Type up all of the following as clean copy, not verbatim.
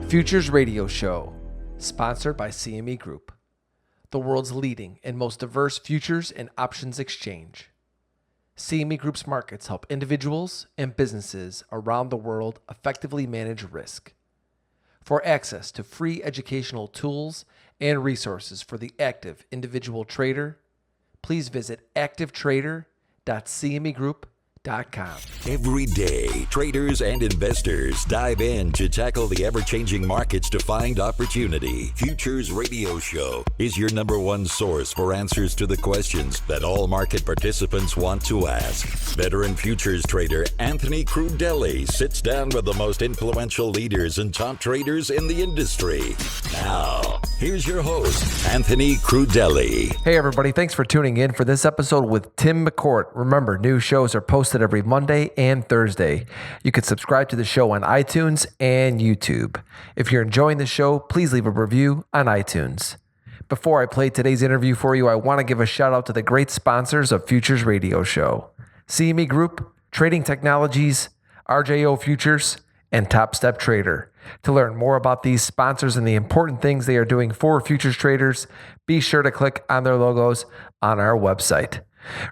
Futures Radio Show, sponsored by CME Group, the world's leading and most diverse futures and options exchange. CME Group's markets help individuals and businesses around the world effectively manage risk. For access to free educational tools and resources for the active individual trader, please visit activetrader.cmegroup.com. Every day, traders and investors dive in to tackle the ever-changing markets to find opportunity. Futures Radio Show is your number one source for answers to the questions that all market participants want to ask. Veteran futures trader Anthony Crudele sits down with the most influential leaders and top traders in the industry. Now, here's your host, Anthony Crudele. Hey everybody, thanks for tuning in for this episode with Tim McCourt. Remember, new shows are posted every Monday and Thursday. You can subscribe to the show on iTunes and YouTube. If you're enjoying the show, please leave a review on iTunes. Before I play today's interview for you, I want to give a shout out to the great sponsors of Futures Radio Show: CME Group, Trading Technologies, RJO Futures, and Top Step Trader. To learn more about these sponsors and the important things they are doing for futures traders, be sure to click on their logos on our website.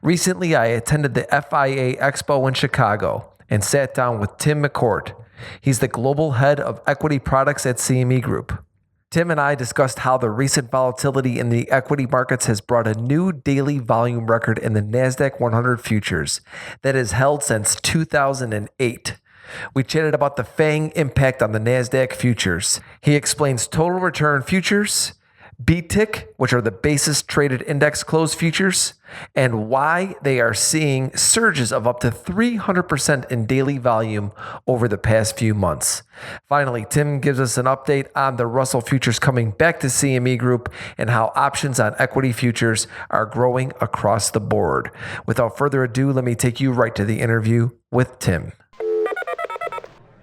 Recently, I attended the FIA Expo in Chicago and sat down with Tim McCourt. He's the global head of equity products at CME Group. Tim and I discussed how the recent volatility in the equity markets has brought a new daily volume record in the Nasdaq 100 futures that has held since 2008. We chatted about the FANG impact on the Nasdaq futures. He explains total return futures, BTIC, which are the basis traded index closed futures, and why they are seeing surges of up to 300% in daily volume over the past few months. Finally, Tim gives us an update on the Russell futures coming back to CME Group and how options on equity futures are growing across the board. Without further ado, let me take you right to the interview with Tim.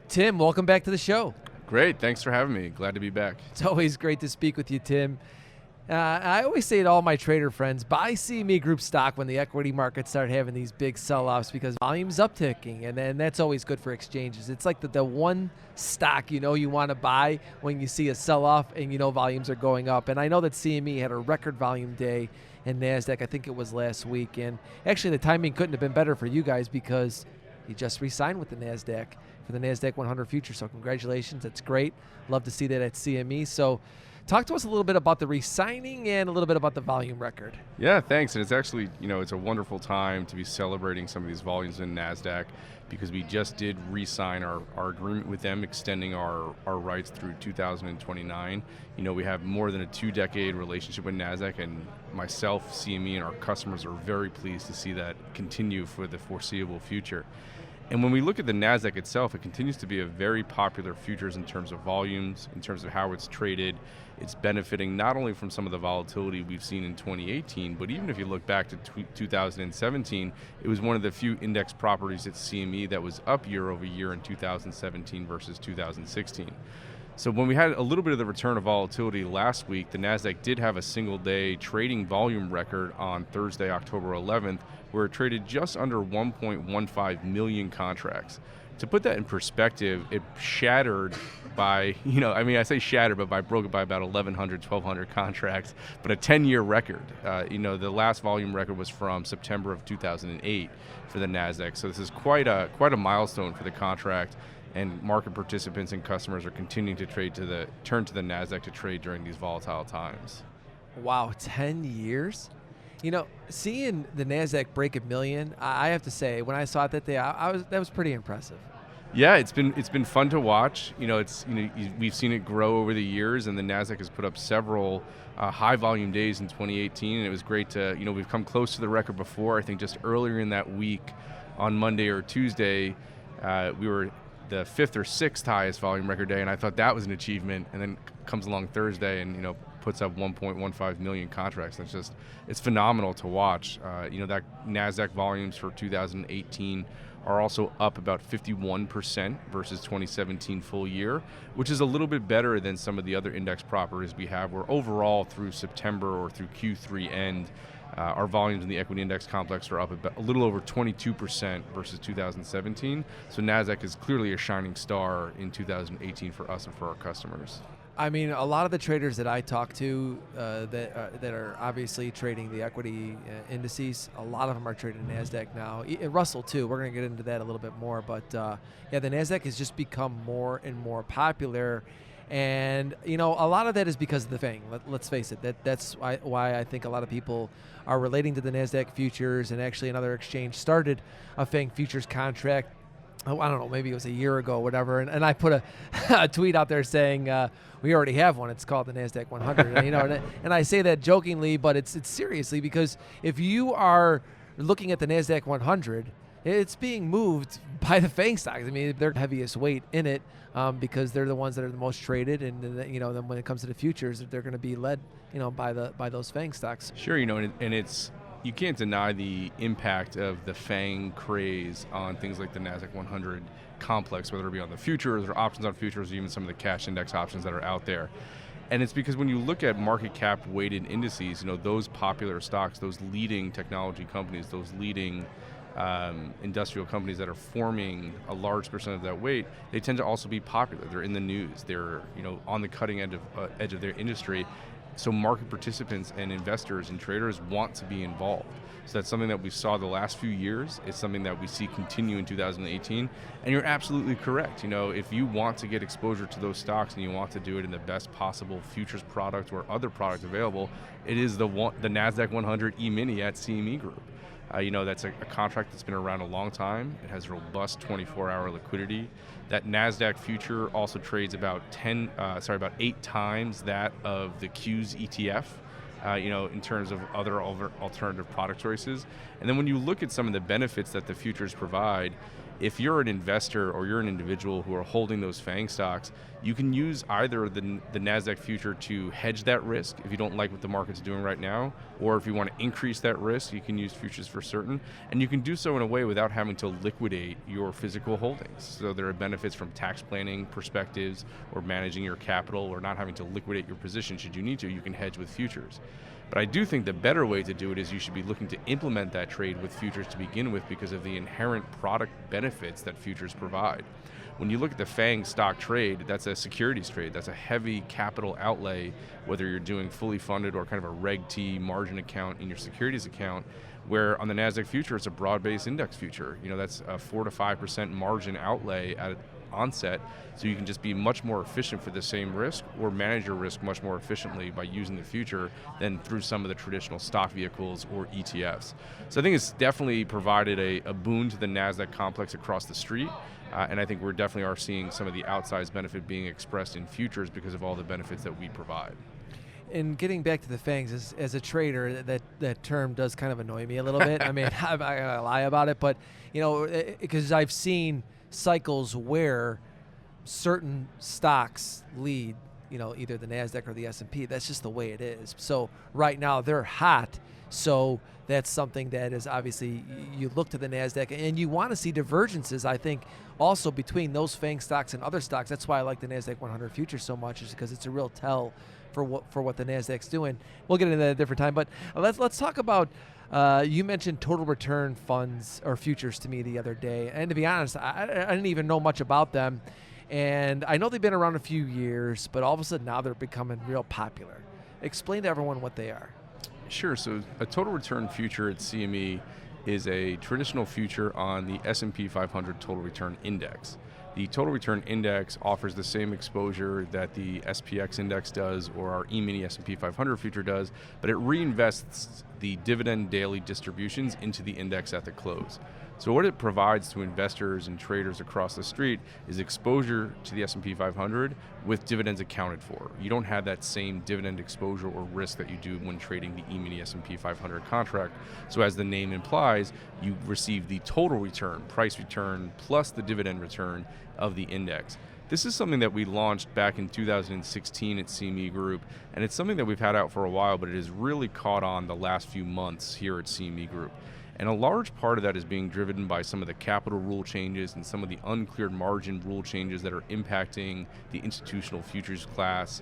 Tim, welcome back to the show. Great. Thanks for having me. Glad to be back. It's always great to speak with you, Tim. I always say to all my trader friends, buy CME Group stock when the equity markets start having these big sell-offs because volume's upticking, and then that's always good for exchanges. It's like the one stock you want to buy when you see a sell-off and volumes are going up. And I know that CME had a record volume day in Nasdaq. I think it was last week. And actually, the timing couldn't have been better for you guys because you just re-signed with the Nasdaq for the Nasdaq 100 future. So congratulations. That's great. Love to see that at CME. So talk to us a little bit about the re-signing and a little bit about the volume record. Yeah, thanks. And it's actually, it's a wonderful time to be celebrating some of these volumes in Nasdaq because we just did re-sign our agreement with them, extending our rights through 2029. We have more than a 2-decade relationship with Nasdaq, and myself, CME, and our customers are very pleased to see that continue for the foreseeable future. And when we look at the Nasdaq itself, it continues to be a very popular futures in terms of volumes, in terms of how it's traded. It's benefiting not only from some of the volatility we've seen in 2018, but even if you look back to 2017, it was one of the few index properties at CME that was up year over year in 2017 versus 2016. So when we had a little bit of the return of volatility last week, the Nasdaq did have a single-day trading volume record on Thursday, October 11th, where it traded just under 1.15 million contracts. To put that in perspective, it shattered by, I say shattered, but broke it by about 1,100, 1,200 contracts, but a 10-year record. The last volume record was from September of 2008 for the Nasdaq. So this is quite a milestone for the contract. And market participants and customers are continuing to turn to the Nasdaq to trade during these volatile times. Wow, 10 years? Seeing the Nasdaq break $1 million, I have to say, when I saw it that day, that was pretty impressive. Yeah, it's been fun to watch. We've seen it grow over the years, and the Nasdaq has put up several high volume days in 2018, and it was great to, we've come close to the record before. I think just earlier in that week, on Monday or Tuesday, we were the 5th or 6th highest volume record day, and I thought that was an achievement. And then comes along Thursday and puts up 1.15 million contracts. It's phenomenal to watch. That Nasdaq volumes for 2018 are also up about 51% versus 2017 full year, which is a little bit better than some of the other index properties we have, where overall through September or through Q3 end, Our volumes in the equity index complex are up a little over 22% versus 2017. So Nasdaq is clearly a shining star in 2018 for us and for our customers. I mean, a lot of the traders that I talk to that are obviously trading the equity indices, a lot of them are trading Nasdaq now. Russell too. We're going to get into that a little bit more, but yeah, the Nasdaq has just become more and more popular, and a lot of that is because of the FANG. Let's face it. That's why I think a lot of people are relating to the Nasdaq futures, and actually another exchange started a FANG futures contract. Oh, I don't know, maybe it was a year ago, whatever, and I put a tweet out there saying we already have one. It's called the Nasdaq 100, and I say that jokingly, but it's seriously, because if you are looking at the Nasdaq 100, it's being moved by the FANG stocks. I mean, they're the heaviest weight in it because they're the ones that are the most traded, and then when it comes to the futures, they're going to be led by those FANG stocks. Sure, and it's. You can't deny the impact of the FANG craze on things like the Nasdaq 100 complex, whether it be on the futures or options on futures, or even some of the cash index options that are out there. And it's because when you look at market cap weighted indices, those popular stocks, those leading technology companies, those leading industrial companies that are forming a large percent of that weight, they tend to also be popular. They're in the news. They're on the cutting edge of their industry. So market participants and investors and traders want to be involved. So that's something that we saw the last few years. It's something that we see continue in 2018. And you're absolutely correct. If you want to get exposure to those stocks and you want to do it in the best possible futures product or other product available, it is the Nasdaq 100 E-Mini at CME Group. That's a contract that's been around a long time. It has robust 24-hour liquidity. That Nasdaq future also trades about 8 times that of the Q's ETF, in terms of other alternative product choices. And then when you look at some of the benefits that the futures provide, if you're an investor or you're an individual who are holding those FANG stocks, you can use either the Nasdaq future to hedge that risk if you don't like what the market's doing right now, or if you want to increase that risk, you can use futures for certain. And you can do so in a way without having to liquidate your physical holdings. So there are benefits from tax planning perspectives, or managing your capital, or not having to liquidate your position should you need to. You can hedge with futures. But I do think the better way to do it is you should be looking to implement that trade with futures to begin with, because of the inherent product benefits that futures provide. When you look at the FANG stock trade, that's a securities trade. That's a heavy capital outlay, whether you're doing fully funded or kind of a Reg T margin account in your securities account, where on the Nasdaq future, it's a broad-based index future. That's a 4 to 5% margin outlay at onset, so you can just be much more efficient for the same risk, or manage your risk much more efficiently by using the future than through some of the traditional stock vehicles or ETFs. So I think it's definitely provided a boon to the Nasdaq complex across the street, and I think we definitely are seeing some of the outsized benefit being expressed in futures because of all the benefits that we provide. And getting back to the FANGs, as a trader, that term does kind of annoy me a little bit. I mean, I'm not gonna lie about it, but because I've seen cycles where certain stocks lead, either the Nasdaq or the S&P. That's just the way it is. So right now they're hot. So that's something that is obviously, you look to the Nasdaq and you want to see divergences, I think, also between those FANG stocks and other stocks. That's why I like the Nasdaq 100 futures so much, is because it's a real tell for what the Nasdaq's doing. We'll get into that at a different time, but let's talk about. You mentioned total return funds or futures to me the other day, and to be honest, I didn't even know much about them. And I know they've been around a few years, but all of a sudden now they're becoming real popular. Explain to everyone what they are. Sure. So a total return future at CME is a traditional future on the S&P 500 total return index. The total return index offers the same exposure that the SPX index does, or our E-Mini S&P 500 future does, but it reinvests the dividend daily distributions into the index at the close. So what it provides to investors and traders across the street is exposure to the S&P 500 with dividends accounted for. You don't have that same dividend exposure or risk that you do when trading the E-Mini S&P 500 contract. So as the name implies, you receive the total return, price return, plus the dividend return of the index. This is something that we launched back in 2016 at CME Group, and it's something that we've had out for a while, but it has really caught on the last few months here at CME Group. And a large part of that is being driven by some of the capital rule changes and some of the uncleared margin rule changes that are impacting the institutional futures class.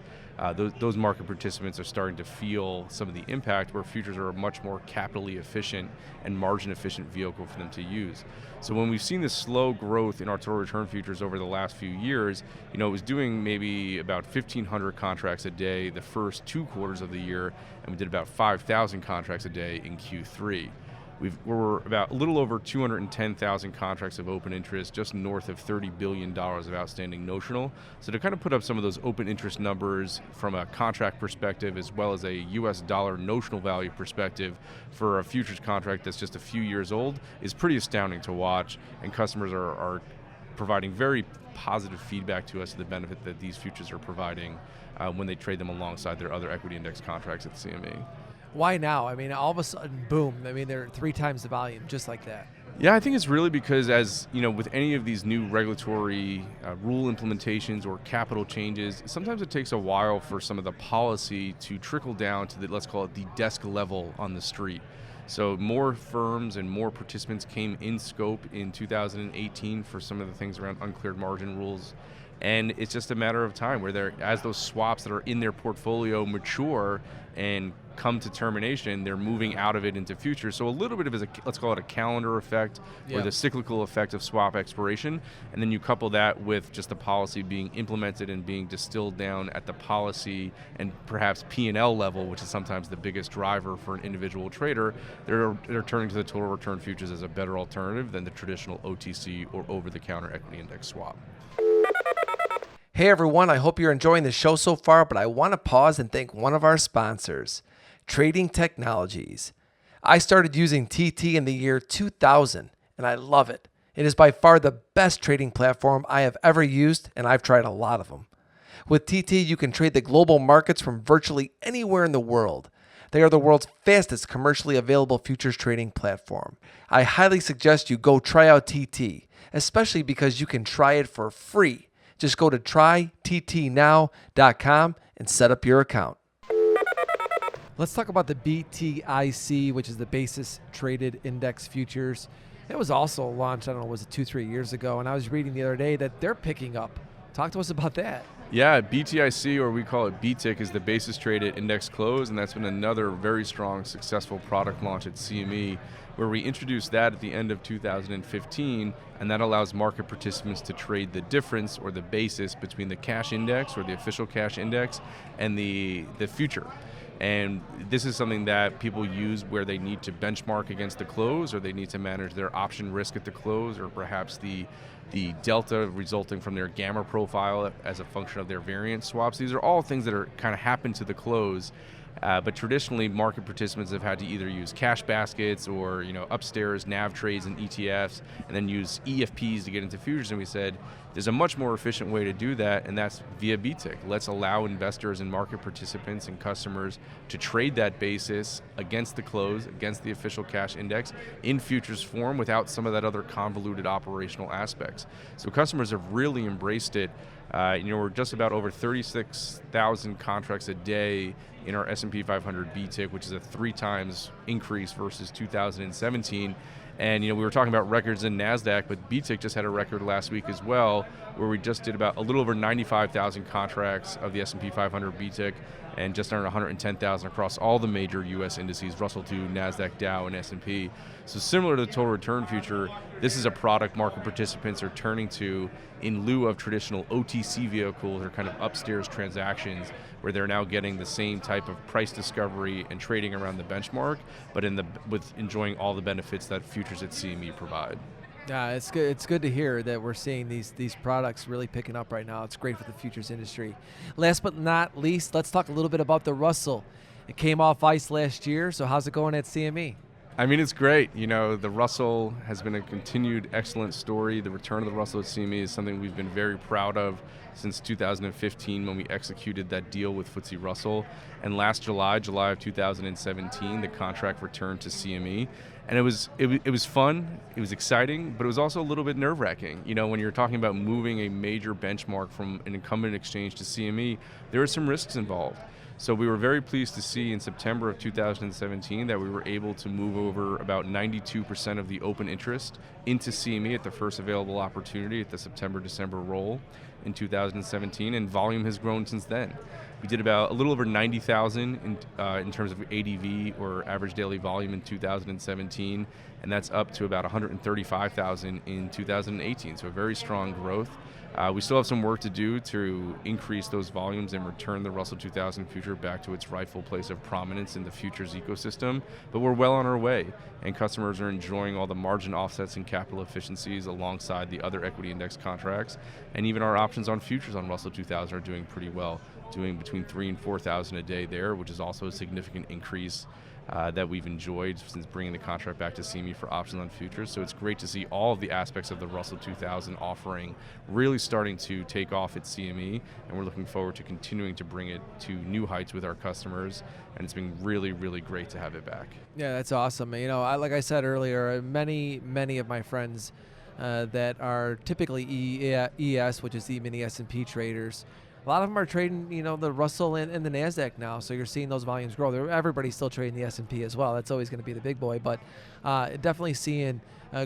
Those market participants are starting to feel some of the impact, where futures are a much more capitally efficient and margin efficient vehicle for them to use. So when we've seen this slow growth in our total return futures over the last few years, it was doing maybe about 1,500 contracts a day the first 2 quarters of the year, and we did about 5,000 contracts a day in Q3. We're about a little over 210,000 contracts of open interest, just north of $30 billion of outstanding notional. So to kind of put up some of those open interest numbers from a contract perspective, as well as a US dollar notional value perspective for a futures contract that's just a few years old, is pretty astounding to watch. And customers are providing very positive feedback to us of the benefit that these futures are providing when they trade them alongside their other equity index contracts at the CME. Why now? I mean, all of a sudden, boom. I mean, they're 3 times the volume, just like that. Yeah, I think it's really because, as with any of these new regulatory rule implementations or capital changes, sometimes it takes a while for some of the policy to trickle down to let's call it the desk level on the street. So more firms and more participants came in scope in 2018 for some of the things around uncleared margin rules. And it's just a matter of time where as those swaps that are in their portfolio mature and come to termination, they're moving out of it into futures. So a little bit of let's call it a calendar effect, or the cyclical effect of swap expiration. And then you couple that with just the policy being implemented and being distilled down at the policy and perhaps P&L level, which is sometimes the biggest driver for an individual trader. They're turning to the total return futures as a better alternative than the traditional OTC or over-the-counter equity index swap. Hey everyone, I hope you're enjoying the show so far, but I want to pause and thank one of our sponsors, Trading Technologies. I started using TT in the year 2000, and I love it. It is by far the best trading platform I have ever used, and I've tried a lot of them. With TT, you can trade the global markets from virtually anywhere in the world. They are the world's fastest commercially available futures trading platform. I highly suggest you go try out TT, especially because you can try it for free. Just go to tryttnow.com and set up your account. Let's talk about the BTIC, which is the Basis Traded Index Futures. It was also launched, I don't know, was it 2-3 years ago? And I was reading the other day that they're picking up. Talk to us about that. Yeah, BTIC, or we call it BTIC, is the Basis Traded Index Close, and that's been another very strong, successful product launch at CME, where we introduced that at the end of 2015, and that allows market participants to trade the difference or the basis between the cash index or the official cash index and the future. And this is something that people use where they need to benchmark against the close, or they need to manage their option risk at the close, or perhaps the delta resulting from their gamma profile as a function of their variance swaps. These are all things that are kind of happen to the close. But traditionally, market participants have had to either use cash baskets or upstairs NAV trades and ETFs, and then use EFPs to get into futures. And we said there's a much more efficient way to do that, and that's via BTIC. Let's allow investors and market participants and customers to trade that basis against the close, against the official cash index in futures form without some of that other convoluted operational aspects. So customers have really embraced it. We're just about over 36,000 contracts a day in our S&P 500 BTIC, which is a 3 times increase versus 2017. And we were talking about records in Nasdaq, but BTIC just had a record last week as well, where we just did about a little over 95,000 contracts of the S&P 500 BTIC, and just under 110,000 across all the major U.S. indices, Russell 2, Nasdaq, Dow, and S&P. So similar to the total return future, this is a product market participants are turning to in lieu of traditional OTC vehicles or kind of upstairs transactions, where they're now getting the same type of price discovery and trading around the benchmark, but with enjoying all the benefits that futures at CME provide. Yeah, it's good. It's good to hear that we're seeing these products really picking up right now. It's great for the futures industry. Last but not least, let's talk a little bit about the Russell. It came off ice last year, so how's it going at CME? I mean, it's great. The Russell has been a continued excellent story. The return of the Russell at CME is something we've been very proud of since 2015 when we executed that deal with FTSE Russell. And last July of 2017, the contract returned to CME. And it was fun, it was exciting, but it was also a little bit nerve-wracking. When you're talking about moving a major benchmark from an incumbent exchange to CME, there are some risks involved. So we were very pleased to see in September of 2017 that we were able to move over about 92% of the open interest into CME at the first available opportunity at the September-December roll in 2017, and volume has grown since then. We did about a little over 90,000 in terms of ADV, or average daily volume, in 2017, and that's up to about 135,000 in 2018, so a very strong growth. We still have some work to do to increase those volumes and return the Russell 2000 future back to its rightful place of prominence in the futures ecosystem, but we're well on our way, and customers are enjoying all the margin offsets and capital efficiencies alongside the other equity index contracts, and even our options on futures on Russell 2000 are doing pretty well, doing between 3,000 and 4,000 a day there, which is also a significant increase that we've enjoyed since bringing the contract back to CME for options on futures. So it's great to see all of the aspects of the Russell 2000 offering really starting to take off at CME, and we're looking forward to continuing to bring it to new heights with our customers, and it's been really, really great to have it back. Yeah, that's awesome. You know, like I said earlier, many of my friends that are typically ES, which is the E-Mini S&P traders, a lot of them are trading, you know, the Russell and the Nasdaq now, so you're seeing those volumes grow. Everybody's still trading the S&P as well. That's always going to be the big boy, but definitely seeing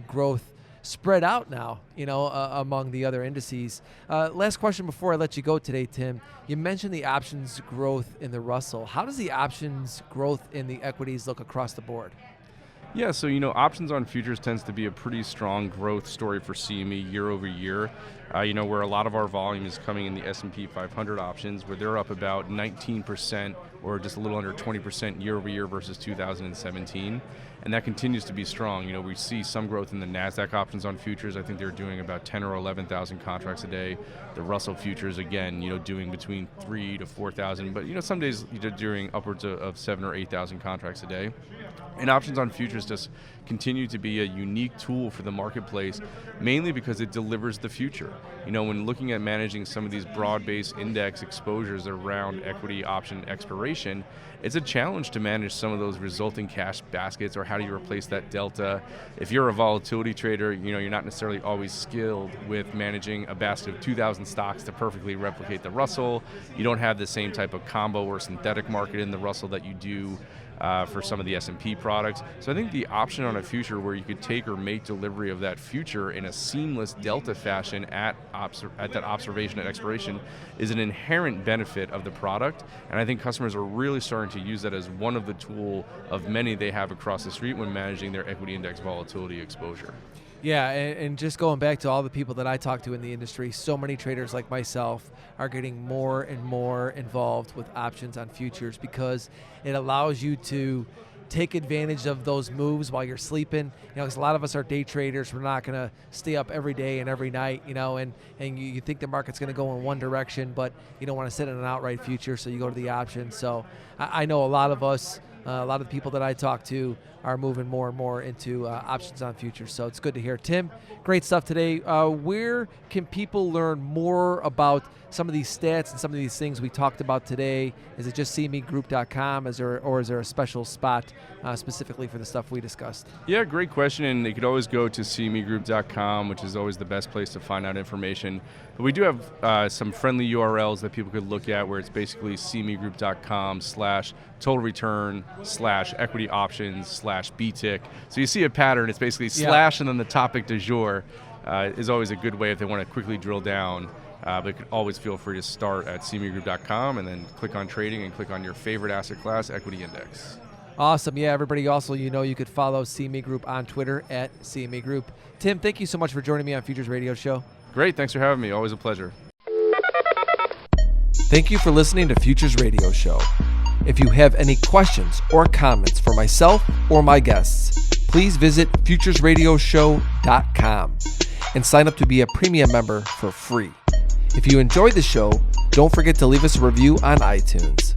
growth spread out now, you know, among the other indices. Last question before I let you go today, Tim. You mentioned the options growth in the Russell. How does the options growth in the equities look across the board? Yeah, so you know, options on futures tends to be a pretty strong growth story for CME year over year. You know, where a lot of our volume is coming in the S&P 500 options, where they're up about 19% or just a little under 20% year over year versus 2017. And that continues to be strong. You know, we see some growth in the Nasdaq options on futures. I think they're doing about 10 or 11,000 contracts a day. The Russell futures, again, you know, doing between 3,000 to 4,000, but you know, some days you're doing upwards of 7,000 or 8,000 contracts a day. And options on futures just continue to be a unique tool for the marketplace, mainly because it delivers the future. You know, when looking at managing some of these broad-based index exposures around equity option expiration, it's a challenge to manage some of those resulting cash baskets, or how do you replace that delta. If you're a volatility trader, you know, you're not necessarily always skilled with managing a basket of 2,000 stocks to perfectly replicate the Russell. You don't have the same type of combo or synthetic market in the Russell that you do for some of the S&P products. So I think the option on a future where you could take or make delivery of that future in a seamless delta fashion at that observation at expiration is an inherent benefit of the product, and I think customers are really starting to use that as one of the tool of many they have across the street when managing their equity index volatility exposure. Yeah, and just going back to all the people that I talk to in the industry, so many traders like myself are getting more and more involved with options on futures because it allows you to take advantage of those moves while you're sleeping. You know, because a lot of us are day traders. We're not going to stay up every day and every night, you know, and you think the market's going to go in one direction, but you don't want to sit in an outright future, so you go to the option. So I know a lot of us, a lot of the people that I talk to are moving more and more into options on futures. So it's good to hear. Tim, great stuff today. Where can people learn more about some of these stats and some of these things we talked about today? Is it just cmegroup.com, or is there a special spot specifically for the stuff we discussed? Yeah, great question. And you could always go to cmegroup.com, which is always the best place to find out information. But we do have some friendly URLs that people could look at, where it's basically cmegroup.com/total return/equity options/BTIC. So you see a pattern. It's basically slash and then the topic du jour is always a good way if they want to quickly drill down. But you can always feel free to start at cmegroup.com and then click on trading and click on your favorite asset class, equity index. Awesome. Yeah, everybody also, you know, you could follow CME Group on Twitter at CME Group. Tim, thank you so much for joining me on Futures Radio Show. Great. Thanks for having me. Always a pleasure. Thank you for listening to Futures Radio Show. If you have any questions or comments for myself or my guests, please visit futuresradioshow.com and sign up to be a premium member for free. If you enjoyed the show, don't forget to leave us a review on iTunes.